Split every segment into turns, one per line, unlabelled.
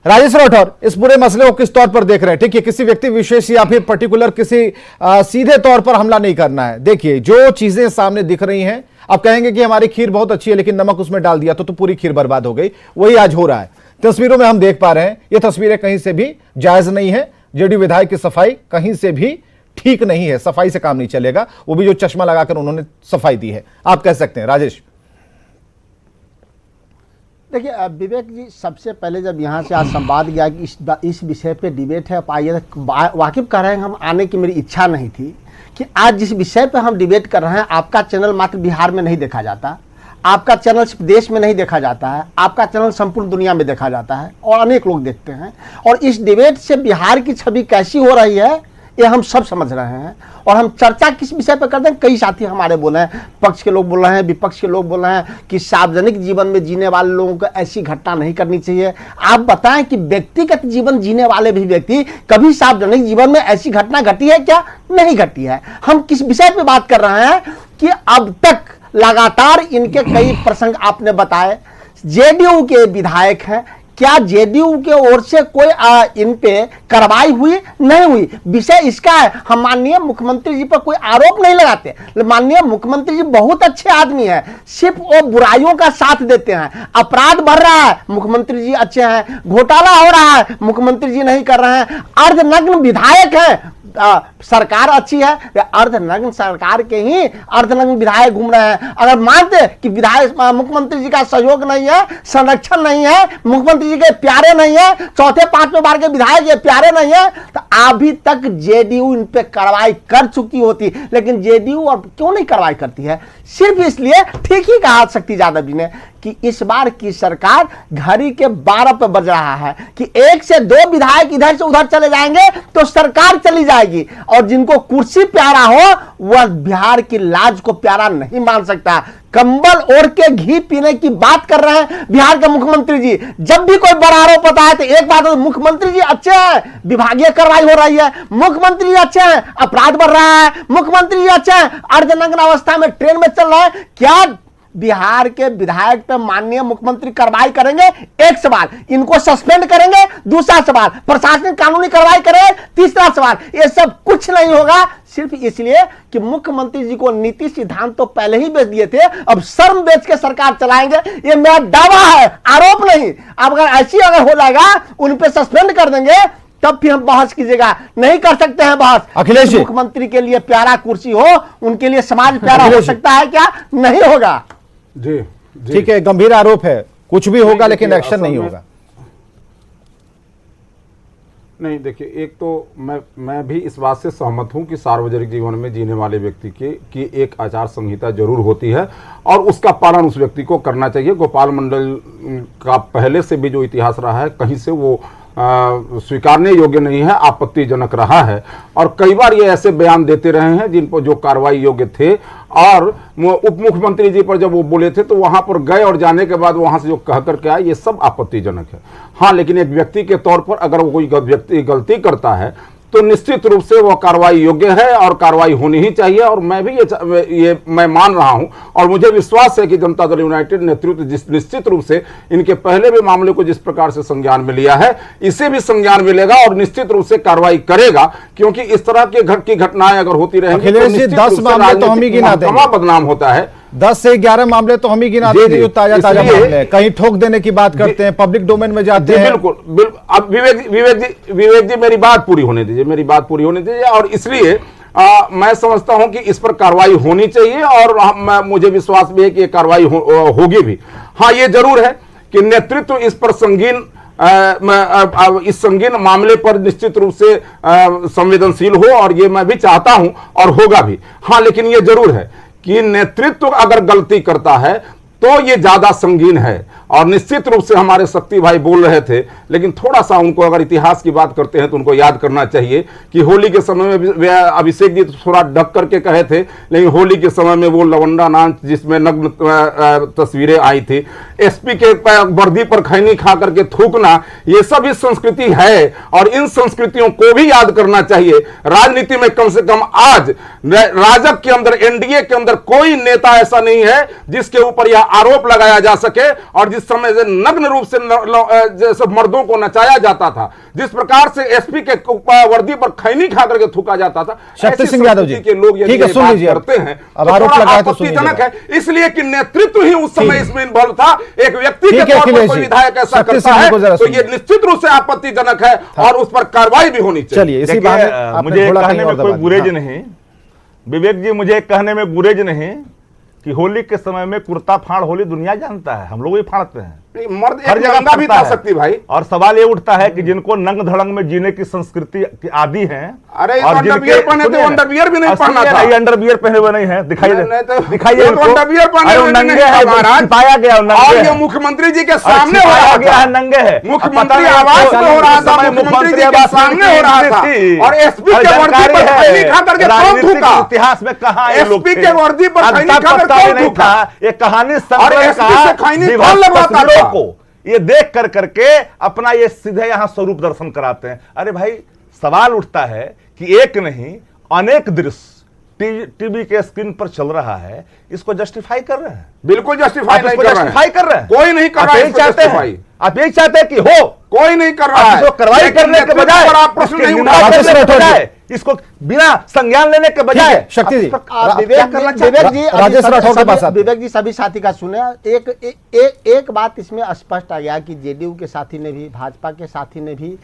राजेश राठौर, इस पूरे मसले को किस तौर पर देख रहे हैं? ठीक है, किसी व्यक्ति विशेष या फिर पर्टिकुलर किसी सीधे तौर पर हमला नहीं करना है। देखिए जो चीजें सामने दिख रही हैं, अब कहेंगे कि हमारी खीर बहुत अच्छी है लेकिन नमक उसमें डाल दिया तो पूरी खीर बर्बाद हो गई। वही आज हो रहा है। तस्वीरों में हम देख पा रहे हैं, ये तस्वीरें कहीं से भी जायज नहीं है। जेडीयू विधायक की सफाई कहीं से भी ठीक नहीं है, सफाई से काम नहीं चलेगा। वो भी जो चश्मा लगाकर उन्होंने सफाई दी है, आप कह सकते हैं। राजेश,
देखिए विवेक जी, सबसे पहले जब यहाँ से आज संवाद गया कि इस विषय पे डिबेट है, आप आइए, वाकिफ कर रहे हैं, हम आने की मेरी इच्छा नहीं थी कि आज जिस विषय पे हम डिबेट कर रहे हैं, आपका चैनल मात्र बिहार में नहीं देखा जाता, आपका चैनल सिर्फ देश में नहीं देखा जाता है, आपका चैनल संपूर्ण दुनिया में देखा जाता है और अनेक लोग देखते हैं। और इस डिबेट से बिहार की छवि कैसी हो रही है ये हम सब समझ रहे हैं। और हम चर्चा किस विषय पर करते हैं, कई साथी हमारे बोले हैं, पक्ष के लोग बोल रहे हैं, विपक्ष के लोग बोल रहे हैं कि सार्वजनिक जीवन में जीने वाले लोगों को ऐसी घटना नहीं करनी चाहिए। आप बताएं कि व्यक्तिगत जीवन जीने वाले भी व्यक्ति कभी सार्वजनिक जीवन में ऐसी घटना घटी है क्या? नहीं घटी है। हम किस विषय पर बात कर रहे हैं कि अब तक लगातार इनके कई प्रसंग आपने बताए, जेडीयू के विधायक हैं, क्या जेडीयू के ओर से कोई इन पे कार्रवाई हुई? नहीं हुई। विषय इसका है, हम माननीय मुख्यमंत्री जी पर कोई आरोप नहीं लगाते। माननीय मुख्यमंत्री जी बहुत अच्छे आदमी हैं, सिर्फ वो बुराइयों का साथ देते हैं। अपराध बढ़ रहा है, मुख्यमंत्री जी अच्छे हैं। घोटाला हो रहा है, मुख्यमंत्री जी नहीं कर रहे हैं। अर्धनग्न विधायक हैं, सरकार अच्छी है, अर्धनग्न सरकार के ही अर्धनग्न विधायक घूम रहे हैं। अगर मानते कि विधायक मुख्यमंत्री जी का सहयोग नहीं है, संरक्षण नहीं है, मुख्यमंत्री जी के प्यारे नहीं है, चौथे पांचवें बार के विधायक ये प्यारे नहीं है, तो अभी तक जेडीयू इन पे कार्रवाई कर चुकी होती। लेकिन जेडीयू अब क्यों नहीं कार्रवाई करती है? सिर्फ इसलिए, ठीक ही कहा शक्ति यादव जी ने, कि इस बार की सरकार घड़ी के 12 पे बज रहा है कि 1 से 2 विधायक इधर से उधर चले जाएंगे तो सरकार चली जाएगी। और जिनको कुर्सी प्यारा हो वह बिहार की लाज को प्यारा नहीं मान सकता। कंबल ओढ़ के घी पीने की बात कर रहे हैं बिहार के मुख्यमंत्री जी। जब भी कोई बड़ा आरोप होता है तो एक बात है, मुख्यमंत्री जी अच्छे हैं, विभागीय कार्रवाई हो रही है, मुख्यमंत्री जी अच्छे हैं, अपराध बढ़ रहा है, मुख्यमंत्री जी अच्छे हैं, अर्धनग्न अवस्था में ट्रेन में चल रहा है। क्या बिहार के विधायक पे माननीय मुख्यमंत्री कार्रवाई करेंगे? एक सवाल, इनको सस्पेंड करेंगे? दूसरा सवाल, प्रशासनिक कानूनी कार्रवाई करें? तीसरा सवाल। ये सब कुछ नहीं होगा, सिर्फ इसलिए कि मुख्यमंत्री जी को नीति सिद्धांत तो पहले ही बेच दिए थे, अब शर्म बेच के सरकार चलाएंगे। ये मेरा दावा है, आरोप नहीं। अब अगर ऐसी हो जाएगा, उन पे सस्पेंड कर देंगे, तब फिर हम बहस कीजिएगा। नहीं कर सकते हैं बहस।
अखिलेश,
मुख्यमंत्री के लिए प्यारा कुर्सी हो, उनके लिए समाज प्यारा हो सकता है क्या? नहीं होगा।
जी ठीक है, गंभीर आरोप है, कुछ भी होगा लेकिन एक्शन नहीं होगा।
नहीं, देखिए, एक तो मैं भी इस बात से सहमत हूं कि सार्वजनिक जीवन में जीने वाले व्यक्ति की एक आचार संहिता जरूर होती है और उसका पालन उस व्यक्ति को करना चाहिए। गोपाल मंडल का पहले से भी जो इतिहास रहा है, कहीं से वो स्वीकारने योग्य नहीं है, आपत्तिजनक रहा है। और कई बार ये ऐसे बयान देते रहे हैं जिन पर जो कार्रवाई योग्य थे, और उप मुख्यमंत्री जी पर जब वो बोले थे तो वहां पर गए और जाने के बाद वहां से जो कह करके आए, ये सब आपत्तिजनक है। हाँ, लेकिन एक व्यक्ति के तौर पर अगर वो कोई व्यक्ति गलती करता है तो निश्चित रूप से वो कार्रवाई योग्य है और कार्रवाई होनी ही चाहिए। और मैं भी मैं मान रहा हूं और मुझे विश्वास है कि जनता दल यूनाइटेड नेतृत्व निश्चित रूप से इनके पहले भी मामले को जिस प्रकार से संज्ञान में लिया है, इसे भी संज्ञान में लेगा और निश्चित रूप से कार्रवाई करेगा। क्योंकि इस तरह की घटनाएं अगर होती रहेंगी तो
10 मामले तो हम ही गिनाते हैं,
बदनाम होता है।
10 से 11 मामले तो हम ही गिनाते हैं जो ताजा मामले हैं। कहीं ठोक देने की बात करते हैं, पब्लिक डोमेन में जाते हैं।
बिल्कुल। अब विवेक जी मेरी बात पूरी होने दीजिए। और इसलिए मैं समझता हूं कि इस पर कार्रवाई होनी चाहिए और मुझे विश्वास भी है कि ये कार्रवाई होगी भी। हाँ, ये जरूर है कि नेतृत्व इस पर इस संगीन मामले पर निश्चित रूप से संवेदनशील हो, और ये मैं भी चाहता हूं और होगा भी। हाँ, लेकिन ये जरूर है कि नेतृत्व अगर गलती करता है तो ये ज्यादा संगीन है। और निश्चित रूप से हमारे शक्ति भाई बोल रहे थे, लेकिन थोड़ा सा उनको अगर इतिहास की बात करते हैं तो उनको याद करना चाहिए कि होली के समय में अभिषेक जी थोड़ा ढक करके कहे थे, लेकिन होली के समय में वो लवंडा नाच जिसमें नग्न तस्वीरें आई थी, एसपी के वर्दी पर खैनी खा करके थूकना, ये सब इस संस्कृति है और इन संस्कृतियों को भी याद करना चाहिए। राजनीति में कम से कम आज राजग के अंदर, एनडीए के अंदर कोई नेता ऐसा नहीं है जिसके ऊपर यह आरोप लगाया जा सके और जिस समय से नग्न रूप से जैसे मर्दों को नचाया जाता था, जिस प्रकार से एसपी के वर्दी पर खैनी खा करके थूका जाता था,
शक्ति सिंह यादव जी
के लोग
ठीक है, सुन लीजिए
करते हैं
अब आरोप लगाए तो
आपत्तिजनक है, इसलिए कि नेतृत्व ही उस समय इसमें इन्वॉल्व था। एक व्यक्ति के तौर पर कोई विधायक ऐसा करता है तो ये निश्चित रूप से आपत्तिजनक है और उस पर कार्रवाई भी होनी चाहिए।
चलिए इसी बात
मुझे कहने में कोई गुरेज नहीं, विवेक जी, मुझे कहने में गुरेज नहीं कि होली के समय में कुर्ता फाड़ होली दुनिया जानता है, हम लोग भी फाड़ते हैं,
मर्द
हर जगह
भी था सकती भाई।
और सवाल ये उठता है कि जिनको नंग धड़ंग में जीने की संस्कृति की आदि है,
अरे अंडरवियर पहने थे, अंडरवियर भी नहीं पहना था,
अंडरवियर पहने हुए नहीं है, दिखाइए दिखाइए,
अंडरवियर पहने हुए
नंगे है, पाया गया
और ये मुख्यमंत्री जी के सामने हो रहा
गया है, नंगे है,
मुख्यमंत्री आवास में हो रहा था, मुख्यमंत्री जी के सामने हो रहा था और एसपी के वर्दी पर खैनी खा करके कौन थूका?
इतिहास में कहां
एसपी के वर्दी पर खैनी खा करके कौन थूका?
ये कहानी
और एसपी से खैनी कौन लगवाता था?
को ये देख कर करके अपना ये सीधे यहां स्वरूप दर्शन कराते हैं। अरे भाई, सवाल उठता है कि एक नहीं अनेक दृश्य टीवी के स्क्रीन पर चल रहा है, इसको जस्टिफाई कर रहे हैं?
बिल्कुल जस्टिफाई नहीं
कर रहे हैं,
कोई नहीं कर रहा है,
आप यही चाहते हैं कि हो,
कोई नहीं कर रहा है,
कार्रवाई करने के बजाय
आप प्रश्न नहीं उठा,
इसको बिना संज्ञान लेने के बजाय
शक्ति जी,
विवेक जी,
राजेश राठौर के पास
विवेक जी सभी साथी का सुने। एक बात इसमें स्पष्ट आ गया कि जेडीयू के साथी ने भी, भाजपा के साथी ने भी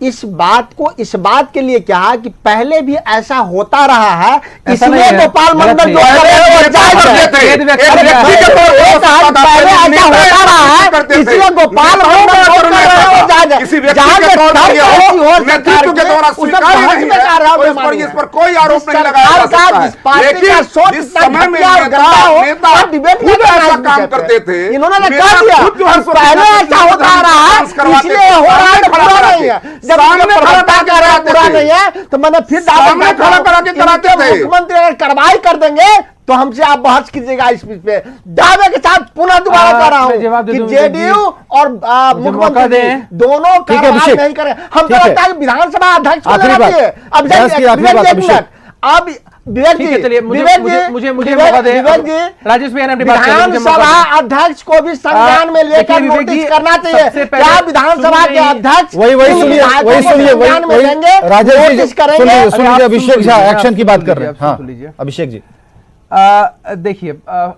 इस बात के लिए कहा कि पहले भी ऐसा होता रहा है, इसलिए गोपाल मंडल जो कर रहे हैं वो जायज है। पहले ऐसा होता रहा है, इसलिए गोपाल मंडल जो कर रहे हैं वो जायज है।
किसी व्यक्ति के तौर पर नेतृत्व के द्वारा स्वीकार नहीं है, इस पर कोई आरोप नहीं लगाया जा सकता है। लेकिन जिस समय में नेता खुद ऐसा काम करते थे,
इन्होंने कहा दिया पहले ऐसा होता रहा है, इसलिए हो रहा है, पूरा नहीं है। जब
सामने खड़ा
कर रहा है पूरा नहीं है तो मैंने फिर
सामने खड़ा करा के कराते थे।
मुख्यमंत्री अगर कार्रवाई कर देंगे तो हमसे आप बहस कीजिएगा इस पे। दावे के साथ पुनः दोबारा कह रहा हूं कि जेडीयू और मुख्यमंत्री दोनों कार्रवाई नहीं करें। हम तो लगता है विधानसभा अध्यक्ष को लेना चाहिए। अब अब विवेक जी,
चलिए मुझे मौका दें। राजेश भैया ने अपनी बात
विधानसभा अध्यक्ष को भी संज्ञान में लेकर नोटिस करना चाहिए। क्या विधानसभा के अध्यक्ष
वही सुनिए राजेश जी, सुनिए अभिषेक झा एक्शन की बात कर रहे हैं। हाँ अभिषेक जी,
देखिए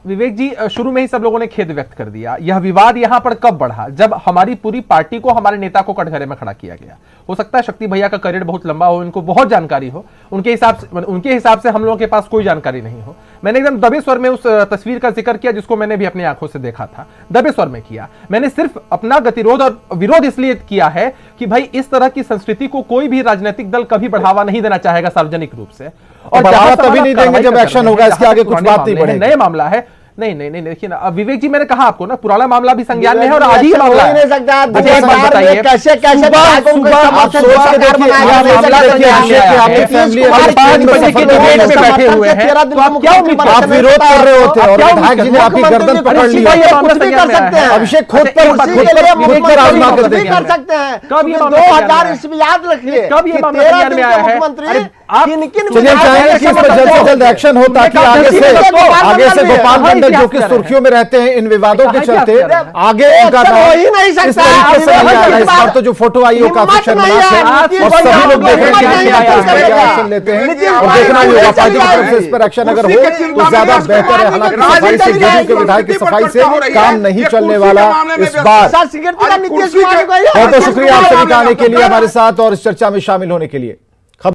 विवेक जी, शुरू में ही सब लोगों ने खेद व्यक्त कर दिया। यह विवाद यहां पर कब बढ़ा? जब हमारी पूरी पार्टी को, हमारे नेता को कटघरे में खड़ा किया गया। हो सकता है शक्ति भैया का करियर बहुत लंबा हो, इनको बहुत जानकारी हो, उनके हिसाब से हम लोगों के पास कोई जानकारी नहीं हो। मैंने एकदम दबे स्वर में उस तस्वीर का जिक्र किया जिसको मैंने भी अपनी आंखों से देखा था, दबे स्वर में किया। मैंने सिर्फ अपना गतिरोध और विरोध इसलिए किया है कि भाई इस तरह की संस्कृति को कोई भी राजनीतिक दल कभी बढ़ावा नहीं देना चाहेगा सार्वजनिक रूप से, और
बढ़ावा तभी नहीं देंगे जब एक्शन होगा, इसके आगे कुछ बात नहीं बढ़ेगी।
नए मामला है, नहीं देखिए ना विवेक जी, मैंने कहा आपको ना पुराना मामला भी संज्ञान में है और आज ही मामला है।
बताइए कैसे
बैठे हुए हैं,
आप विरोध कर रहे होते और विधायक जी ने आपकी गर्दन पकड़ ली। अभिषेक खुद पर आजमा कर देंगे।
कर सकते हैं। कब ये 2000 ईस्वी याद रखिए,
कब ये मामला संज्ञान में आया है?
चलिए चाहेंगे कि इस पर जल्द से जल्द एक्शन हो ताकि आगे से गोपाल मंडल जो कि सुर्खियों में रहते हैं इन विवादों के चलते, आगे उनका इस तरीके से नहीं आ रहा है। इस बार तो जो फोटो आई वो काफी शर्मनाक है और सभी लोग देख रहे हैं कि एक्शन लेते हैं और देखना ही होगा पार्टी की तरफ से इस पर एक्शन अगर हो तो ज्यादा बेहतर है। हालांकि सफाई से जेडीयू के विधायक की सफाई से काम नहीं चलने वाला इस बार। बहुत बहुत शुक्रिया आप सभी का आने के लिए, हमारे साथ और इस चर्चा में शामिल होने के लिए।